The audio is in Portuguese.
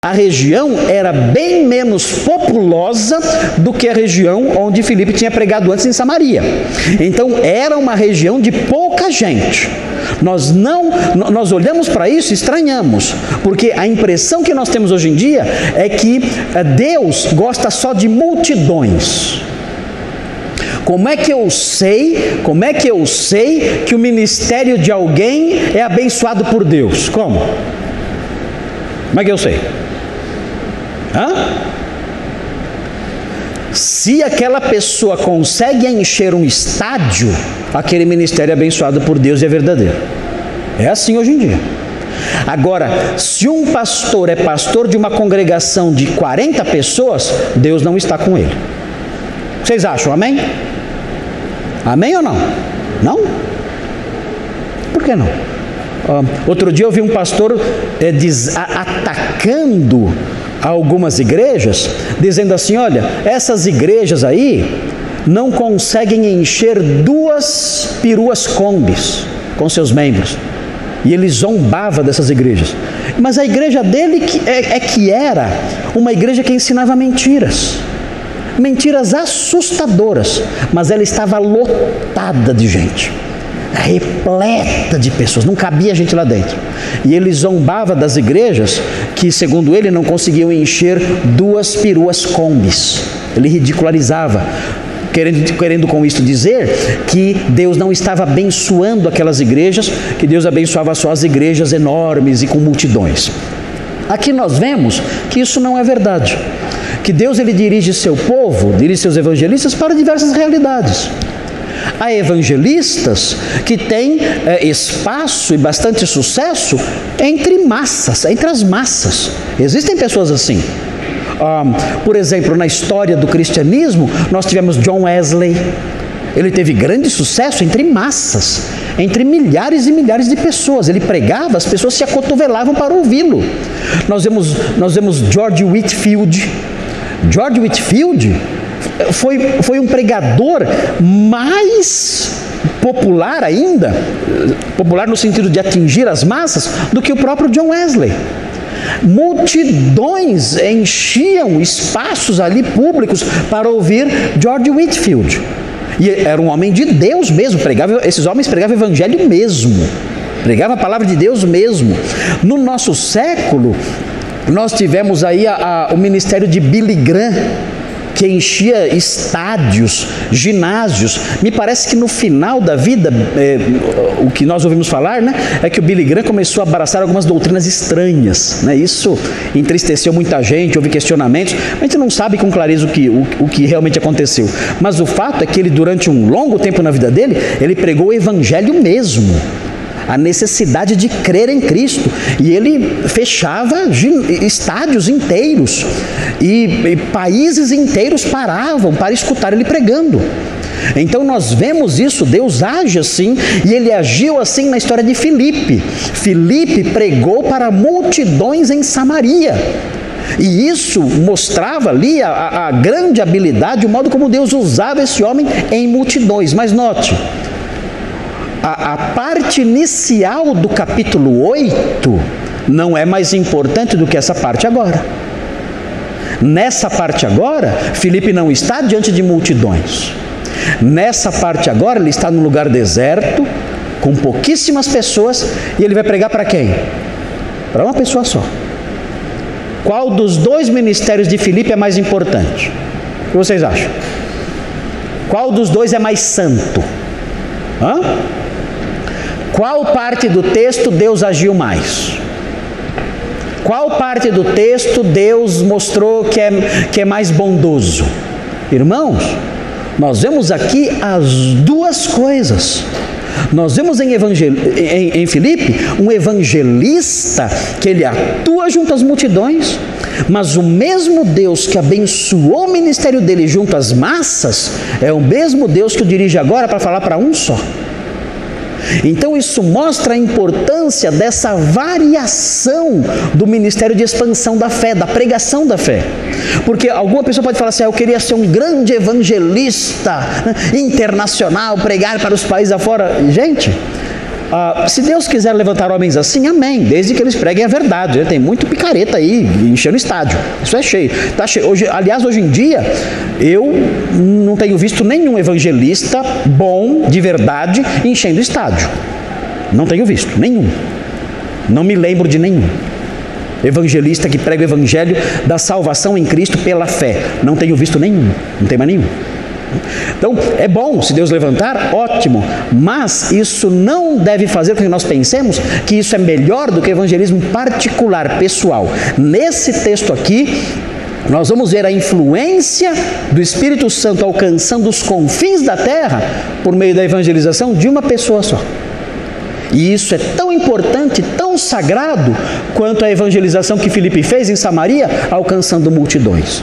A região era bem menos populosa do que a região onde Filipe tinha pregado antes em Samaria. Então era uma região de pouca gente. Nós olhamos para isso e estranhamos, porque a impressão que nós temos hoje em dia é que Deus gosta só de multidões. Como é que eu sei que o ministério de alguém é abençoado por Deus? Como é que eu sei? Se aquela pessoa consegue encher um estádio, aquele ministério é abençoado por Deus e é verdadeiro. É assim hoje em dia. Agora, se um pastor é pastor de uma congregação de 40 pessoas, Deus não está com ele. Vocês acham, amém? Amém ou não? Não? Por que não? Outro dia eu vi um pastor atacando algumas igrejas, dizendo assim: olha, essas igrejas aí não conseguem encher 2 peruas combis com seus membros. E ele zombava dessas igrejas. Mas a igreja dele que era uma igreja que ensinava mentiras assustadoras, mas ela estava lotada de gente, repleta de pessoas, não cabia gente lá dentro. E ele zombava das igrejas que, segundo ele, não conseguiam encher 2 peruas combis. Ele ridicularizava, querendo com isso dizer que Deus não estava abençoando aquelas igrejas, que Deus abençoava só as igrejas enormes e com multidões. Aqui nós vemos que isso não é verdade, que Deus ele dirige seu povo, dirige seus evangelistas para diversas realidades. Há evangelistas que têm espaço e bastante sucesso entre as massas. Existem pessoas assim. Por exemplo, na história do cristianismo, nós tivemos John Wesley. Ele teve grande sucesso entre massas, entre milhares e milhares de pessoas. Ele pregava, as pessoas se acotovelavam para ouvi-lo. Nós vemos George Whitefield. George Whitefield foi um pregador mais popular ainda, popular no sentido de atingir as massas, do que o próprio John Wesley. Multidões enchiam espaços ali públicos para ouvir George Whitefield. E era um homem de Deus mesmo, esses homens pregavam o evangelho mesmo, pregavam a palavra de Deus mesmo. No nosso século, nós tivemos aí o ministério de Billy Graham, que enchia estádios, ginásios. Me parece que no final da vida, o que nós ouvimos falar, né, é que o Billy Graham começou a abraçar algumas doutrinas estranhas, né? Isso entristeceu muita gente, houve questionamentos. A gente não sabe com clareza o que realmente aconteceu. Mas o fato é que ele, durante um longo tempo na vida dele, ele pregou o evangelho mesmo, a necessidade de crer em Cristo, e ele fechava estádios inteiros, e países inteiros paravam para escutar ele pregando. Então nós vemos isso, Deus age assim, e ele agiu assim na história de Filipe. Filipe pregou para multidões em Samaria, e isso mostrava ali a grande habilidade, o modo como Deus usava esse homem em multidões. Mas note, a parte inicial do capítulo 8 não é mais importante do que essa parte agora. Nessa parte agora, Filipe não está diante de multidões. Nessa parte agora, ele está num lugar deserto, com pouquíssimas pessoas, e ele vai pregar para quem? Para uma pessoa só. Qual dos 2 ministérios de Filipe é mais importante? O que vocês acham? Qual dos 2 é mais santo? Qual parte do texto Deus agiu mais? Qual parte do texto Deus mostrou que é mais bondoso? Irmãos, nós vemos aqui as 2 coisas. Nós vemos em Filipe um evangelista que ele atua junto às multidões, mas o mesmo Deus que abençoou o ministério dele junto às massas é o mesmo Deus que o dirige agora para falar para um só. Então isso mostra a importância dessa variação do ministério de expansão da fé, da pregação da fé. Porque alguma pessoa pode falar assim: eu queria ser um grande evangelista internacional, pregar para os países afora. Gente, se Deus quiser levantar homens assim, amém, desde que eles preguem a verdade. Tem muito picareta aí enchendo o estádio, isso é cheio, tá cheio. Aliás, hoje em dia eu não tenho visto nenhum evangelista bom, de verdade, enchendo o estádio. Não tenho visto nenhum, não me lembro de nenhum evangelista que prega o evangelho da salvação em Cristo pela fé. Não tenho visto nenhum, não tem mais nenhum. Então, é bom, se Deus levantar, ótimo, mas isso não deve fazer com que nós pensemos que isso é melhor do que evangelismo particular, pessoal. Nesse texto aqui, nós vamos ver a influência do Espírito Santo alcançando os confins da terra por meio da evangelização de uma pessoa só. E isso é tão importante, tão sagrado, quanto a evangelização que Filipe fez em Samaria, alcançando multidões.